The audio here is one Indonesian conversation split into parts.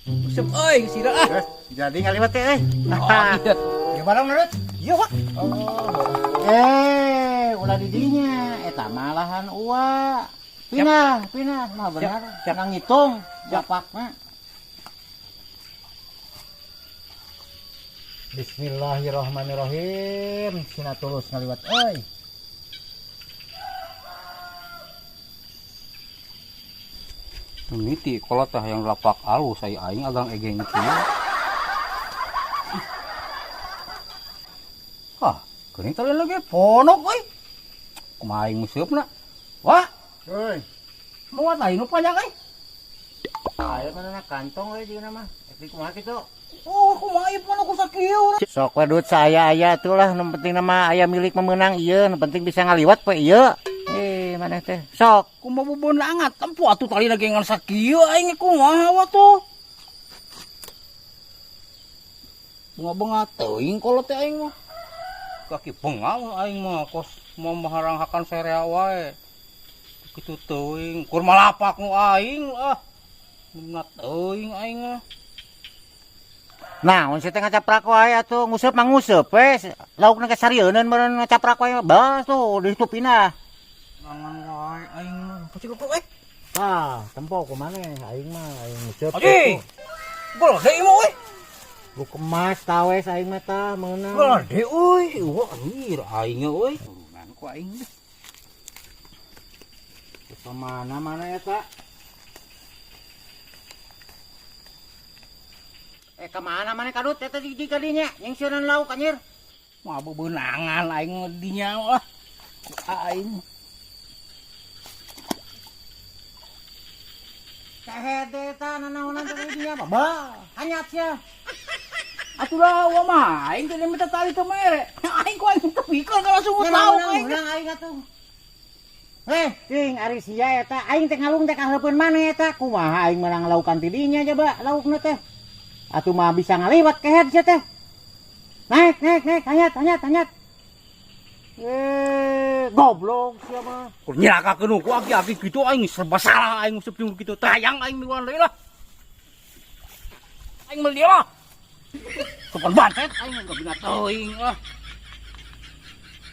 Usep euy sira ah. Jadi ngaliwat teh euy. Oh, iya. Gimana menurut? Iya, Pak. Ulah di dinya eta malahan uwa. Pinah mah benar. Jangan ngitung japakna. Bismillahirrahmanirrahim. Sina tulus ngaliwat euy. Ini ti kolot teh yang lapak alus saya aing agang egeng kieu. Hah, geuning tadi lagi ponok euy. Kumaha aing museupna? Wah, Euy, muat aing nu panjang euy. aya mana kantong euy dina mah. Eta kumaha kitu? Oh, kumaha ieu ponok ku sakieu. Sok we duit saya aya atulah, nu penting nama aya milik memenang ieu, nu penting bisa ngaliwat we ieu. Mana teh? Sok. Kumaha bubeun angat tempo atuh tali lagi ngan sakieu aing kumaha wa tuh. Bunga-bunga teuing kolot teh aing mah. Kaki bengal aing mah kos mau maharanghakan serea wae. Kitu teuing kur malapak nu aing ah. Bunga teuing aing mah. Nah, mun teh ngacaprak wae atuh nguseup mah nguseup we. Laukna ge sarieun meureun ngacaprak wae bas tuh di situ pindah. Nangan wae aing mah. Pasti kok Ah, tempo kumaneh aing mah aing nguseup. Aji. Gede imah we. Bu kemas tawes aing mah tah meunang. Gede euy. Wah, anjir aing euy. Turunan ku aing teh. Ke mana eta? Kemana mana kadut eta di kadinya yang sieun lauk anjir. Mah bebeunangan aing dinya lah. Aing Kahede eta nanaonan teh dinya mah. Bah, hanyat sia. atuh lah wa mah aing teh minta tali teh mere. Aing ku aing kepikir kalau sungguh tahu aing. Menang aing atuh. Ting ari sia eta aing teh ngalung teh kaheupeun maneh eta. Kumaha aing menang laukan ti dinya coba laukna teh. Atuh mah bisa ngaliwat kehead sia teh. Naik, hanyat. Goblok sia mah. Kur nyirakakeun ku aki-aki kitu aing serba salah aing nguseup jeung kitu tayang aing miluan deui lah. Aing meuli lah. Sopan bancet aing enggak bina teuing lah.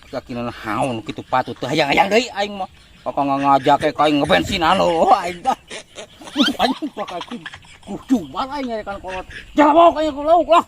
Sakina haun kitu patut teu hayang-hayang deui aing mah. Kakak ngajak ka aing ngebensin anu aing tah. Aing pakai kudu aing kan kolot. Jangan mau kayak lauk lah.